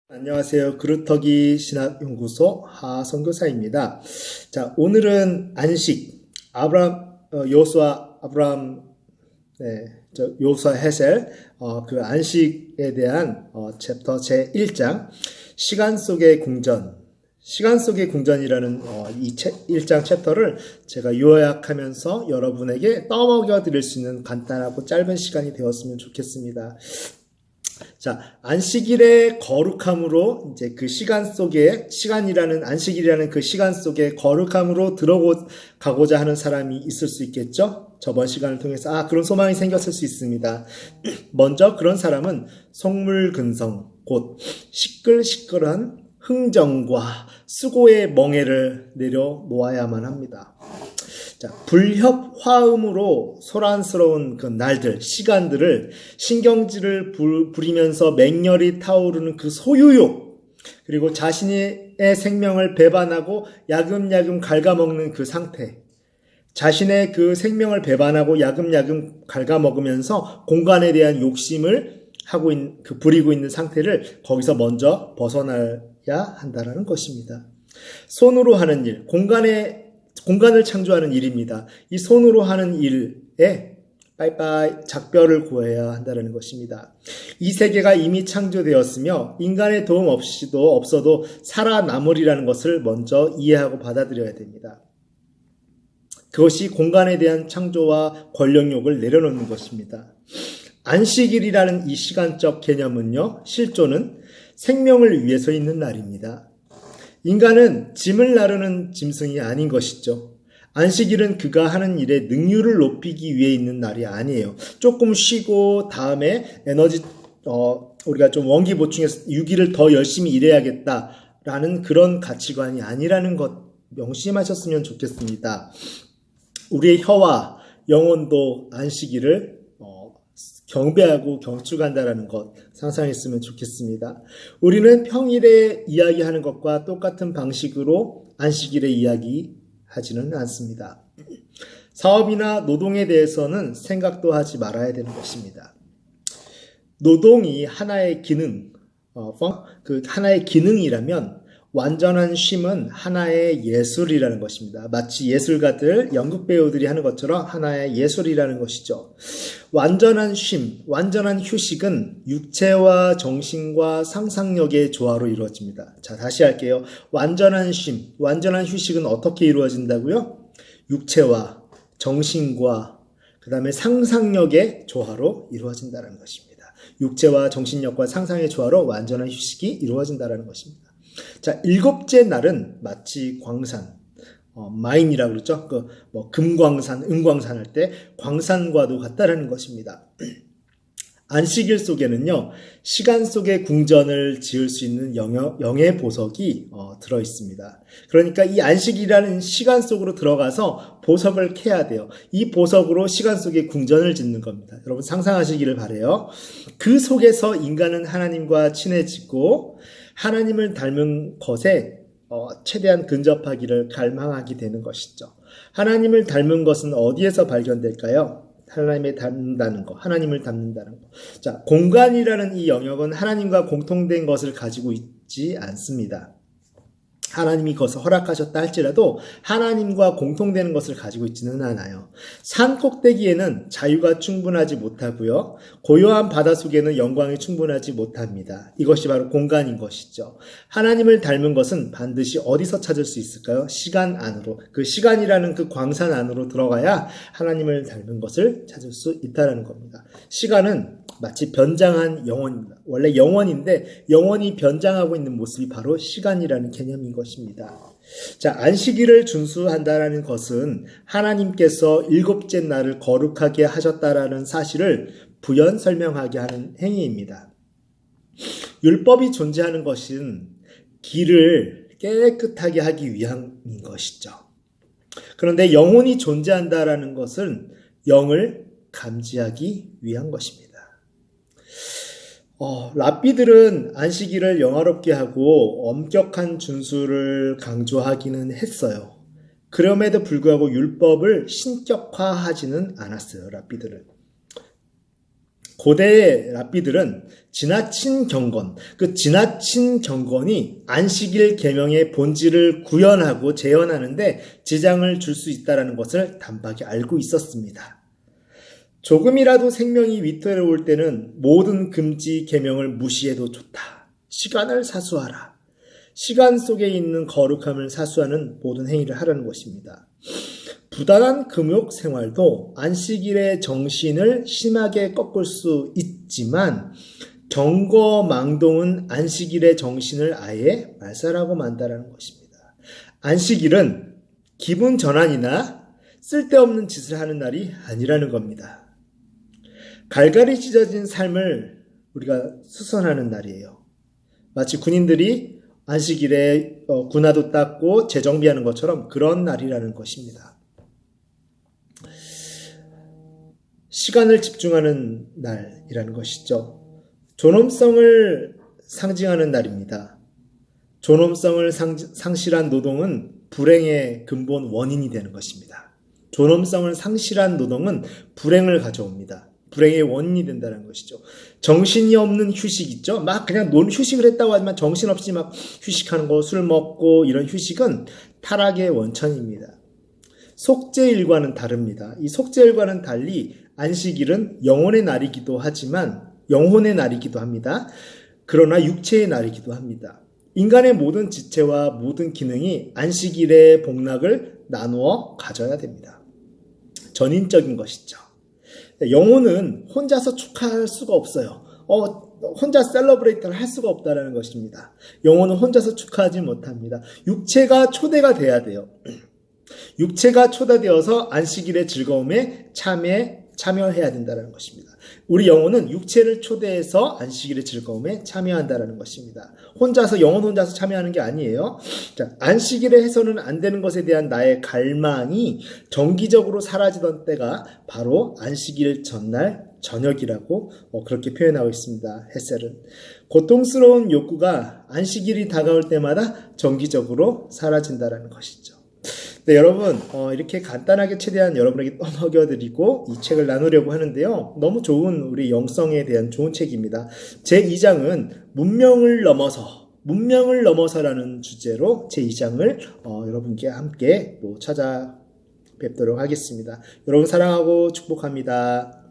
안녕하세요. 그루터기 신학연구소 하선교사입니다. 자, 오늘은 안식, 요수아, 아브라함, 요수아 헤셀, 그 안식에 대한, 챕터 제1장, 시간 속의 궁전, 시간 속의 궁전이라는, 1장 챕터를 제가 요약하면서 여러분에게 떠먹여 드릴 수 있는 간단하고 짧은 시간이 되었으면 좋겠습니다. 자, 안식일의 거룩함으로 이제 그 시간 속에 안식일이라는 그 시간 속에 거룩함으로 들어가고자 하는 사람이 있을 수 있겠죠? 저번 시간을 통해서 그런 소망이 생겼을 수 있습니다. 먼저 그런 사람은 속물근성 곧 시끌시끌한 흥정과 수고의 멍에를 내려놓아야만 합니다. 자, 불협화음으로 소란스러운 그 날들, 시간들을 신경질을 부리면서 맹렬히 타오르는 그 소유욕, 그리고 자신의 생명을 배반하고 야금야금 갉아먹는 그 상태, 자신의 그 생명을 배반하고 야금야금 갉아먹으면서 공간에 대한 욕심을 부리고 있는 상태를 거기서 먼저 벗어나야 한다는 것입니다. 손으로 하는 일, 공간을 창조하는 일입니다. 이 손으로 하는 일에 빠이빠이 작별을 구해야 한다는 것입니다. 이 세계가 이미 창조되었으며 인간의 도움 없어도 살아남으리라는 것을 먼저 이해하고 받아들여야 됩니다. 그것이 공간에 대한 창조와 권력욕을 내려놓는 것입니다. 안식일이라는 이 시간적 개념은요, 실조는 생명을 위해서 있는 날입니다. 인간은 짐을 나르는 짐승이 아닌 것이죠. 안식일은 그가 하는 일의 능률을 높이기 위해 있는 날이 아니에요. 조금 쉬고 다음에 우리가 좀 원기 보충해서 6일을 더 열심히 일해야겠다라는 그런 가치관이 아니라는 것 명심하셨으면 좋겠습니다. 우리의 혀와 영혼도 안식일을 경배하고 경축한다라는 것 상상했으면 좋겠습니다. 우리는 평일에 이야기하는 것과 똑같은 방식으로 안식일에 이야기하지는 않습니다. 사업이나 노동에 대해서는 생각도 하지 말아야 되는 것입니다. 노동이 하나의 하나의 기능이라면 완전한 쉼은 하나의 예술이라는 것입니다. 마치 예술가들, 연극 배우들이 하는 것처럼 하나의 예술이라는 것이죠. 완전한 쉼, 완전한 휴식은 육체와 정신과 상상력의 조화로 이루어집니다. 자, 다시 할게요. 완전한 쉼, 완전한 휴식은 어떻게 이루어진다고요? 육체와 정신과 그 다음에 상상력의 조화로 이루어진다는 것입니다. 육체와 정신력과 상상의 조화로 완전한 휴식이 이루어진다는 것입니다. 자, 7째 날은 마치 광산, 마인이라고 그러죠. 금광산, 은광산 할 때 광산과도 같다라는 것입니다. 안식일 속에는요, 시간 속의 궁전을 지을 수 있는 영의 보석이 들어 있습니다. 그러니까 이 안식이라는 시간 속으로 들어가서 보석을 캐야 돼요. 이 보석으로 시간 속의 궁전을 짓는 겁니다. 여러분 상상하시기를 바라요. 그 속에서 인간은 하나님과 친해지고 하나님을 닮은 것에 최대한 근접하기를 갈망하게 되는 것이죠. 하나님을 닮은 것은 어디에서 발견될까요? 하나님을 닮는다는 거, 하나님을 닮는다는 거. 자, 공간이라는 이 영역은 하나님과 공통된 것을 가지고 있지 않습니다. 하나님이 그것을 허락하셨다 할지라도 하나님과 공통되는 것을 가지고 있지는 않아요. 산 꼭대기에는 자유가 충분하지 못하고요. 고요한 바다 속에는 영광이 충분하지 못합니다. 이것이 바로 공간인 것이죠. 하나님을 닮은 것은 반드시 어디서 찾을 수 있을까요? 시간 안으로. 그 시간이라는 그 광산 안으로 들어가야 하나님을 닮은 것을 찾을 수 있다는 겁니다. 시간은 마치 변장한 영혼입니다. 원래 영혼인데 영혼이 변장하고 있는 모습이 바로 시간이라는 개념인 것입니다. 자, 안식일을 준수한다라는 것은 하나님께서 7째 날을 거룩하게 하셨다라는 사실을 부연 설명하게 하는 행위입니다. 율법이 존재하는 것은 길을 깨끗하게 하기 위함인 것이죠. 그런데 영혼이 존재한다라는 것은 영을 감지하기 위한 것입니다. 랍비들은 안식일을 영화롭게 하고 엄격한 준수를 강조하기는 했어요. 그럼에도 불구하고 율법을 신격화하지는 않았어요, 랍비들은. 고대의 랍비들은 지나친 경건, 그 지나친 경건이 안식일 계명의 본질을 구현하고 재현하는데 지장을 줄 수 있다는 것을 단박에 알고 있었습니다. 조금이라도 생명이 위태로울 때는 모든 금지 계명을 무시해도 좋다. 시간을 사수하라. 시간 속에 있는 거룩함을 사수하는 모든 행위를 하라는 것입니다. 부단한 금욕 생활도 안식일의 정신을 심하게 꺾을 수 있지만 경거망동은 안식일의 정신을 아예 말살하고 만다라는 것입니다. 안식일은 기분 전환이나 쓸데없는 짓을 하는 날이 아니라는 겁니다. 갈갈이 찢어진 삶을 우리가 수선하는 날이에요. 마치 군인들이 안식일에 군화도 닦고 재정비하는 것처럼 그런 날이라는 것입니다. 시간을 집중하는 날이라는 것이죠. 존엄성을 상징하는 날입니다. 존엄성을 상실한 노동은 불행의 근본 원인이 되는 것입니다. 존엄성을 상실한 노동은 불행을 가져옵니다. 불행의 원인이 된다는 것이죠. 정신이 없는 휴식 있죠? 막 그냥 휴식을 했다고 하지만 정신없이 막 휴식하는 거, 술 먹고 이런 휴식은 타락의 원천입니다. 속죄일과는 다릅니다. 이 속죄일과는 달리 안식일은 영혼의 날이기도 하지만 영혼의 날이기도 합니다. 그러나 육체의 날이기도 합니다. 인간의 모든 지체와 모든 기능이 안식일의 복락을 나누어 가져야 됩니다. 전인적인 것이죠. 영혼은 혼자서 축하할 수가 없어요. 혼자 셀러브레이트를 할 수가 없다는 것입니다. 영혼은 혼자서 축하하지 못합니다. 육체가 초대가 돼야 돼요. 육체가 초대되어서 안식일의 즐거움에 참여해야 된다는 것입니다. 우리 영혼은 육체를 초대해서 안식일의 즐거움에 참여한다는 것입니다. 영혼 혼자서 참여하는 게 아니에요. 자, 안식일에 해서는 안 되는 것에 대한 나의 갈망이 정기적으로 사라지던 때가 바로 안식일 전날 저녁이라고 그렇게 표현하고 있습니다. 헤셀은. 고통스러운 욕구가 안식일이 다가올 때마다 정기적으로 사라진다는 것이죠. 네, 여러분, 이렇게 간단하게 최대한 여러분에게 떠먹여드리고 이 책을 나누려고 하는데요. 너무 좋은 우리 영성에 대한 좋은 책입니다. 제 2장은 문명을 넘어서라는 주제로 제 2장을 여러분께 함께 또 찾아뵙도록 하겠습니다. 여러분 사랑하고 축복합니다.